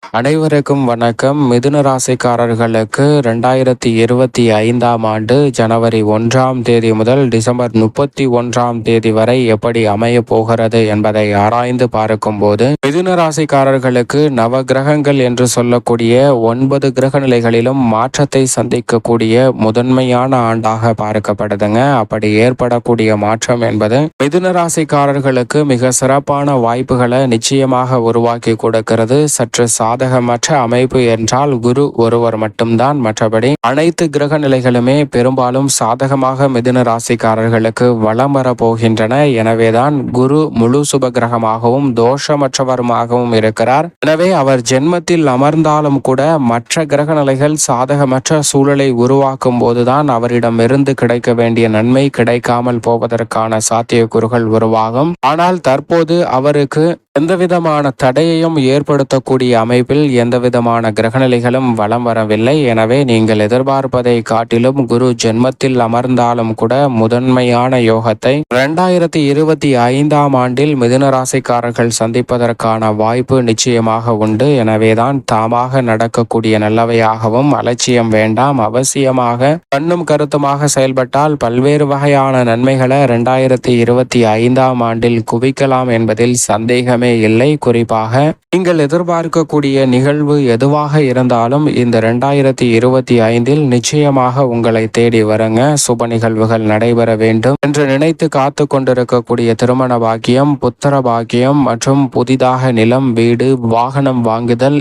அனைவருக்கும் வணக்கம். மிதுன ராசிக்காரர்களுக்கு 2025ஆம் ஆண்டு ஜனவரி 1ஆம் தேதி முதல் டிசம்பர் 31ஆம் தேதி வரை எப்படி அமைய போகிறது என்பதை ஆராய்ந்து பார்க்கும்போது, மிதுன ராசிக்காரர்களுக்கு நவ கிரகங்கள் என்று சொல்லக்கூடிய 9 கிரக நிலைகளிலும் மாற்றத்தை சந்திக்கக்கூடிய முதன்மையான ஆண்டாக பார்க்கப்படுதுங்க. அப்படி ஏற்படக்கூடிய மாற்றம் என்பது மிதுன ராசிக்காரர்களுக்கு மிக சிறப்பான வாய்ப்புகளை நிச்சயமாக உருவாக்கி கொடுக்கிறது. சற்று சாதகமற்ற அமைப்பு என்றால் குரு ஒருவர் மட்டும்தான். மற்றபடி அனைத்து கிரக நிலைகளுமே பெரும்பாலும் சாதகமாக மிதுன ராசிக்காரர்களுக்கு வலம் வர போகின்றன. எனவேதான் குரு முழு சுப கிரகமாகவும் தோஷமற்றவருமாகவும் இருக்கிறார். எனவே அவர் ஜென்மத்தில் அமர்ந்தாலும் கூட மற்ற கிரக நிலைகள் சாதகமற்ற சூழலை உருவாக்கும் போதுதான் அவரிடமிருந்து கிடைக்க வேண்டிய நன்மை கிடைக்காமல் போவதற்கான சாத்தியக்கூறுகள் உருவாகும். ஆனால் தற்போது அவருக்கு எந்தவிதமான தடையையும் ஏற்படுத்தக்கூடிய அமைப்பில் எந்தவிதமான கிரகநிலைகளும் வலம் வரவில்லை. எனவே நீங்கள் எதிர்பார்ப்பதை காட்டிலும் குரு ஜென்மத்தில் அமர்ந்தாலும் கூட முதன்மையான யோகத்தை 2025ஆம் ஆண்டில் மிதுன ராசிக்காரர்கள் சந்திப்பதற்கான வாய்ப்பு நிச்சயமாக உண்டு. எனவேதான் தாமாக நடக்கக்கூடிய நல்லவையாகவும் அலட்சியம் வேண்டாம். அவசியமாக கண்ணும் கருத்துமாக செயல்பட்டால் பல்வேறு வகையான நன்மைகளை 2025ஆம் ஆண்டில் குவிக்கலாம் என்பதில் சந்தேகம் இல்லை. குறிப்பாக நீங்கள் எதிர்பார்க்கக்கூடிய நிகழ்வு எதுவாக இருந்தாலும் இந்த 2025இல் நிச்சயமாக உங்களை தேடி வருங்க. சுப நிகழ்வுகள் நடைபெற வேண்டும் என்று நினைத்து காத்து கொண்டிருக்கக்கூடிய திருமண பாக்கியம், புத்திர பாக்கியம் மற்றும் புதிதாக நிலம், வீடு, வாகனம் வாங்குதல்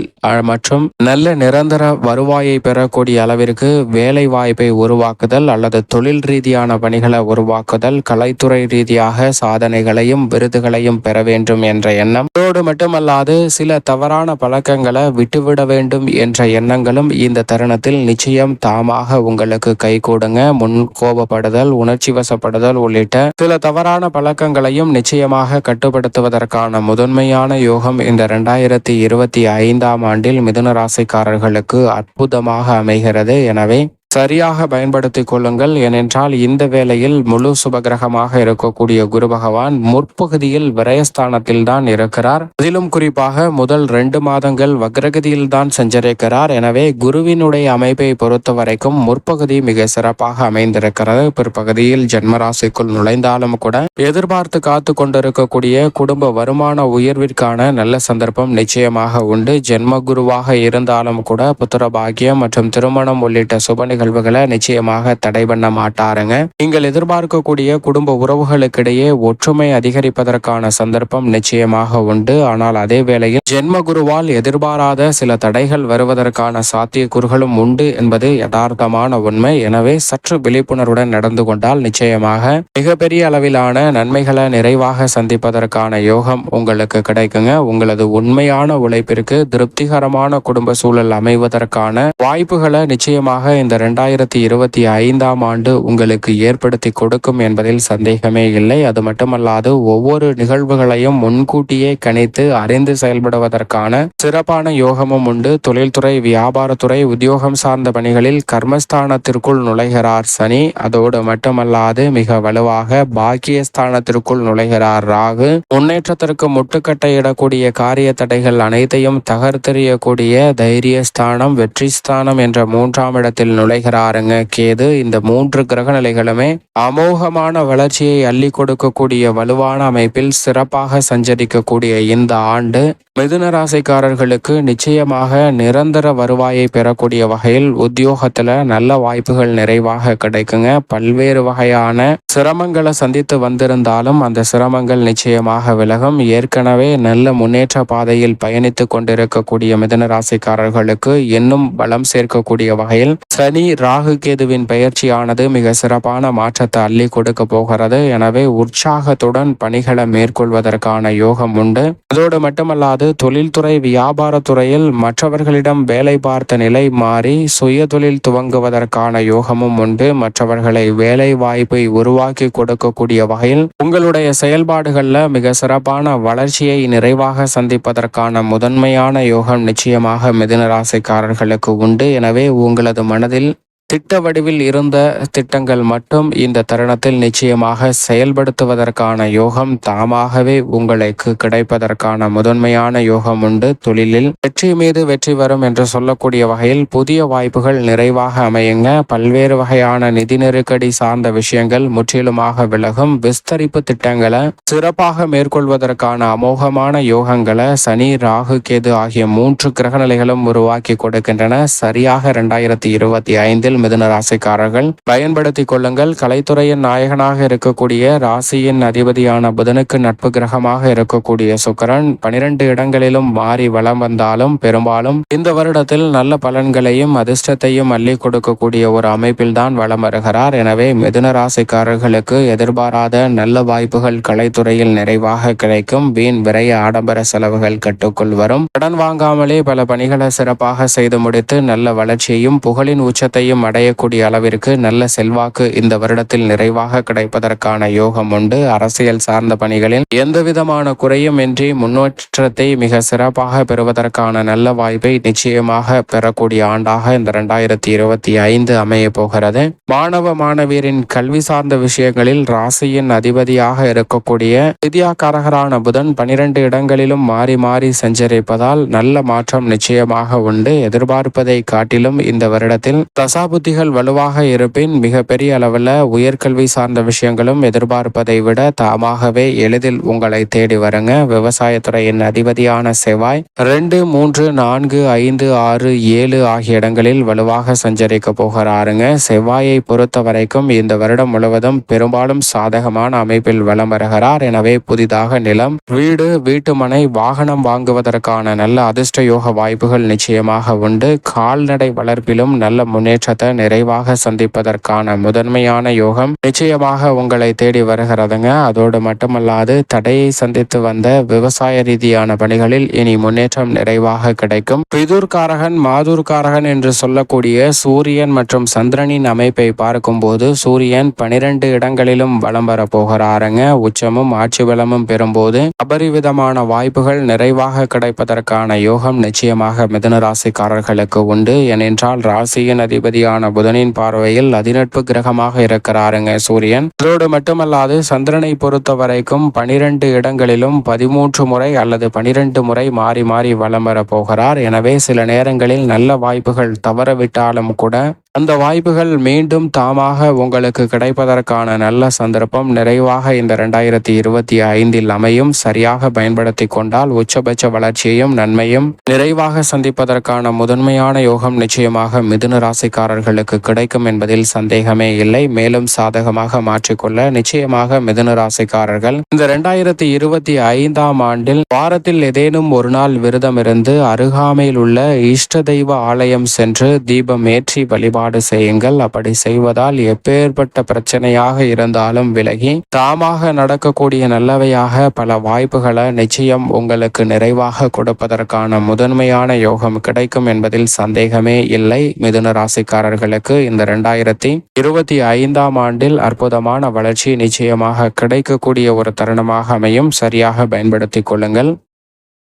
மற்றும் நல்ல நிரந்தர வருவாயை பெறக்கூடிய அளவிற்கு வேலை வாய்ப்பை உருவாக்குதல் அல்லது தொழில் ரீதியான பணிகளை உருவாக்குதல், கலைத்துறை ரீதியாக சாதனைகளையும் விருதுகளையும் பெற வேண்டும் என்ற அதோடு மட்டுமல்லாது சில தவறான பழக்கங்களை விட்டுவிட வேண்டும் என்ற எண்ணங்களும் இந்த தருணத்தில் நிச்சயம் தாமாக உங்களுக்கு கை கூடுங்க. முன் கோபப்படுதல், உணர்ச்சி வசப்படுதல் உள்ளிட்ட சில தவறான பழக்கங்களையும் நிச்சயமாக கட்டுப்படுத்துவதற்கான முதன்மையான யோகம் இந்த 2025ஆம் ஆண்டில் மிதுன ராசிக்காரர்களுக்கு அற்புதமாக அமைகிறது. எனவே சரியாக பயன்படுத்திக் கொள்ளுங்கள். ஏனென்றால் இந்த வேளையில் முழு சுபகிரகமாக இருக்கக்கூடிய குரு பகவான் முற்பகுதியில் விரயஸ்தானத்தில் தான் இருக்கிறார். அதிலும் குறிப்பாக முதல் 2 மாதங்கள் வக்ரகதியில் தான் சஞ்சரிக்கிறார். எனவே குருவினுடைய அமைப்பை பொறுத்த வரைக்கும் முற்பகுதி மிக சிறப்பாக அமைந்திருக்கிறது. பிற்பகுதியில் ஜென்மராசிக்குள் நுழைந்தாலும் கூட எதிர்பார்த்து காத்து கொண்டிருக்கக்கூடிய குடும்ப வருமான உயர்விற்கான நல்ல சந்தர்ப்பம் நிச்சயமாக உண்டு. ஜென்ம குருவாக இருந்தாலும் கூட புத்திர பாக்கியம் மற்றும் திருமணம் உள்ளிட்ட சுப நிகழ்வுகளை நிச்சயமாக தடை பண்ண மாட்டாருங்க. நீங்கள் எதிர்பார்க்கக்கூடிய குடும்ப உறவுகளுக்கிடையே ஒற்றுமை அதிகரிப்பதற்கான சந்தர்ப்பம் நிச்சயமாக உண்டு. ஆனால் அதே வேளையில் ஜென்ம குருவால் எதிர்பாராத சில தடைகள் வருவதற்கான சாத்தியக்கூறுகளும் உண்டு என்பது யதார்த்தமான உண்மை. எனவே சற்று விழிப்புணர்வுடன் நடந்து கொண்டால் நிச்சயமாக மிகப்பெரிய அளவிலான நன்மைகளை நிறைவாக சந்திப்பதற்கான யோகம் உங்களுக்கு கிடைக்குங்க. உங்களது உண்மையான உழைப்பிற்கு திருப்திகரமான குடும்ப சூழல் அமைவதற்கான வாய்ப்புகளை நிச்சயமாக இந்த 2025ஆம் ஆண்டு உங்களுக்கு ஏற்படுத்தி கொடுக்கும் என்பதில் சந்தேகமே இல்லை. அது மட்டுமல்லாது ஒவ்வொரு நிகழ்வுகளையும் முன்கூட்டியே கணித்து அறிந்து செயல்படுவதற்கான சிறப்பான யோகமும் உண்டு. தொழில்துறை, வியாபாரத்துறை, உத்தியோகம் சார்ந்த பணிகளில் கர்மஸ்தானத்திற்குள் நுழைகிறார் சனி. அதோடு மட்டுமல்லாது மிக வலுவாக பாக்கியஸ்தானத்திற்குள் நுழைகிறார் ராகு. முன்னேற்றத்திற்கு முட்டுக்கட்டையிடக்கூடிய காரிய தடைகள் அனைத்தையும் தகர்த்தெறியக்கூடிய தைரியஸ்தானம், வெற்றி ஸ்தானம் என்ற 3ஆம் இடத்தில் நுழைகிறாருங்க கேது. இந்த 3 கிரக நிலைகளுமே அமோகமான வளர்ச்சியை அள்ளி கொடுக்கக்கூடிய வலுவான அமைப்பில் சிறப்பாக சஞ்சரிக்கக்கூடிய இந்த ஆண்டு மிதுன ராசிக்காரர்களுக்கு நிச்சயமாக நிரந்தர வருவாயை பெறக்கூடிய வகையில் உத்தியோகத்துல நல்ல வாய்ப்புகள் நிறைவாக கிடைக்குங்க. பல்வேறு வகையான சிரமங்களை சந்தித்து வந்திருந்தாலும் அந்த சிரமங்கள் நிச்சயமாக விலகும். ஏற்கனவே நல்ல முன்னேற்ற பாதையில் பயணித்து கொண்டிருக்கக்கூடிய மிதுன ராசிக்காரர்களுக்கு இன்னும் பலம் சேர்க்கக்கூடிய வகையில் சனி ராகு கேதுவின் பயிற்சியானது மிக சிறப்பான மாற்றத்தை அள்ளி கொடுக்க போகிறது. எனவே உற்சாகத்துடன் பணிகளை மேற்கொள்வதற்கான யோகம் உண்டு. அதோடு மட்டுமல்லாது தொழில்துறை, வியாபாரத்துறையில் மற்றவர்களிடம் வேலை பார்த்த நிலை மாறி சுய தொழில் துவங்குவதற்கான யோகமும் உண்டு. மற்றவர்களை வேலை வாய்ப்பை உருவாக்கி கொடுக்கக்கூடிய வகையில் உங்களுடைய செயல்பாடுகள்ல மிக சிறப்பான வளர்ச்சியை நிறைவாக சந்திப்பதற்கான முதன்மையான யோகம் நிச்சயமாக மிதுன ராசிக்காரர்களுக்கு உண்டு. எனவே உங்களது மனதில் திட்ட வடிவில் இருந்த திட்டங்கள் மட்டும் இந்த தருணத்தில் நிச்சயமாக செயல்படுத்துவதற்கான யோகம் தாமாகவே உங்களுக்கு கிடைப்பதற்கான முதன்மையான யோகம் உண்டு. தொழிலில் வெற்றி மீது வெற்றி வரும் என்று சொல்லக்கூடிய வகையில் புதிய வாய்ப்புகள் நிறைவாக அமையுங்க. பல்வேறு வகையான நிதி நெருக்கடி சார்ந்த விஷயங்கள் முற்றிலுமாக விலகும். விஸ்தரிப்பு திட்டங்களை சிறப்பாக மேற்கொள்வதற்கான அமோகமான யோகங்களை சனி, ராகு, கேது ஆகிய 3 கிரகநிலைகளும் உருவாக்கி கொடுக்கின்றன. சரியாக 2025 மிதுன ராசிக்காரர்கள் பயன்படுத்திக் கொள்ளுங்கள். கலைத்துறையின் நாயகனாக இருக்கக்கூடிய ராசியின் அதிபதியான புதனுக்கு நட்பு கிரகமாக இருக்கக்கூடிய சுக்கிரன் 12 இடங்களிலும் மாறி வலம் வந்தாலும் பெரும்பாலும் இந்த வருடத்தில் நல்ல பலன்களையும் அதிர்ஷ்டத்தையும் அள்ளி கொடுக்கக்கூடிய ஒரு அமைப்பில் தான் வலம் வருகிறார். எனவே மிதுன ராசிக்காரர்களுக்கு எதிர்பாராத நல்ல வாய்ப்புகள் கலைத்துறையில் நிறைவாக கிடைக்கும். வீண் விரைய ஆடம்பர செலவுகள் கட்டுக்குள் வரும். கடன் வாங்காமலே பல பணிகளை சிறப்பாக செய்து முடித்து நல்ல வளர்ச்சியையும் புகழின் உச்சத்தையும் அடையக்கூடிய அளவிற்கு நல்ல செல்வாக்கு இந்த வருடத்தில் நிறைவாக கிடைப்பதற்கான யோகம் உண்டு. அரசியல் சார்ந்த பணிகளில் எந்தவிதமான குறையும் இன்றி முன்னேற்றத்தை மிக சிறப்பாக பெறுவதற்கான நல்ல வாய்ப்பை நிச்சயமாக பெறக்கூடிய ஆண்டாக இந்த 2025 அமைய போகிறது. மாணவ மாணவியரின் கல்வி சார்ந்த விஷயங்களில் ராசியின் அதிபதியாக இருக்கக்கூடிய வித்யாகாரகரான புதன் 12 இடங்களிலும் மாறி மாறி சஞ்சரிப்பதால் நல்ல மாற்றம் நிச்சயமாக உண்டு. எதிர்பார்ப்பதை காட்டிலும் இந்த வருடத்தில் தசாபுத்திகள் வலுவாக இருப்பின் மிகப்பெரிய அளவில் உயர்கல்வி சார்ந்த விஷயங்களும் எதிர்பார்ப்பதை விட தாமாகவே எளிதில் உங்களை தேடி வருங்க. விவசாயத்துறையின் அதிபதியான செவ்வாய் 2, 3, 4, 5, 6, 7 ஆகிய இடங்களில் வலுவாக சஞ்சரிக்க போகிறாருங்க. செவ்வாயை பொறுத்த வரைக்கும் இந்த வருடம் முழுவதும் பெரும்பாலும் சாதகமான அமைப்பில் வலம் வருகிறார். எனவே புதிதாக நிலம், வீடு, வீட்டுமனை, வாகனம் வாங்குவதற்கான நல்ல அதிர்ஷ்ட யோக வாய்ப்புகள் நிச்சயமாக உண்டு. கால்நடை வளர்ப்பிலும் நல்ல முன்னேற்றத்தை நிறைவாக சந்திப்பதற்கான முதன்மையான யோகம் நிச்சயமாக உங்களை தேடி வருகிறதுங்க. அதோடு மட்டுமல்லாது தடையை சந்தித்து வந்த விவசாய ரீதியான பணிகளில் இனி முன்னேற்றம் நிறைவாக கிடைக்கும். பிதுர்காரகன், மாதுர்காரகன் என்று சொல்லக்கூடிய சூரியன் மற்றும் சந்திரனின் அமைப்பை பார்க்கும்போது சூரியன் 12 இடங்களிலும் வலம் வர போகிறாருங்க. உச்சமும் ஆட்சி பலமும் பெறும்போது அபரிவிதமான வாய்ப்புகள் நிறைவாக கிடைப்பதற்கான யோகம் நிச்சயமாக மிதுன ராசிக்காரர்களுக்கு உண்டு. ஏனென்றால் ராசியின் அதிபதியான புதனின் பார்வையில் அதிநட்பு கிரகமாக இருக்கிறாருங்க சூரியன். இதோடு மட்டுமல்லாது சந்திரனை பொறுத்த வரைக்கும் 12 இடங்களிலும் 13 முறை அல்லது 12 முறை மாறி மாறி வலம் வர போகிறார். எனவே சில நேரங்களில் நல்ல வாய்ப்புகள் தவறவிட்டாலும் கூட அந்த வாய்ப்புகள் மீண்டும் தாமாக உங்களுக்கு கிடைப்பதற்கான நல்ல சந்தர்ப்பம் நிறைவாக இந்த 2025 அமையும். சரியாக பயன்படுத்தி கொண்டால் உச்சபட்ச வளர்ச்சியையும் நன்மையும் நிறைவாக சந்திப்பதற்கான முதன்மையான யோகம் நிச்சயமாக மிதுன ராசிக்காரர்களுக்கு கிடைக்கும் என்பதில் சந்தேகமே இல்லை. மேலும் சாதகமாக மாற்றிக்கொள்ள நிச்சயமாக மிதுன ராசிக்காரர்கள் இந்த 2025 ஆண்டில் வாரத்தில் ஏதேனும் ஒரு நாள் விரதம் இருந்து அருகாமையில் உள்ள இஷ்ட தெய்வ ஆலயம் சென்று தீபம் ஏற்றி வழிபாடு செய்யுங்கள். அப்படி செய்வதால் எப்பேற்பட்ட பிரச்சனையாக இருந்தாலும் விலகி தாமாக நடக்கக்கூடிய நல்லவையாக பல வாய்ப்புகளை நிச்சயம் உங்களுக்கு நிறைவாக கொடுப்பதற்கான முதன்மையான யோகம் கிடைக்கும் என்பதில் சந்தேகமே இல்லை. மிதுன ராசிக்காரர்களுக்கு இந்த 2025 ஆண்டில் அற்புதமான வளர்ச்சி நிச்சயமாக கிடைக்கக்கூடிய ஒரு தருணமாக அமையும். சரியாக பயன்படுத்திக் கொள்ளுங்கள்.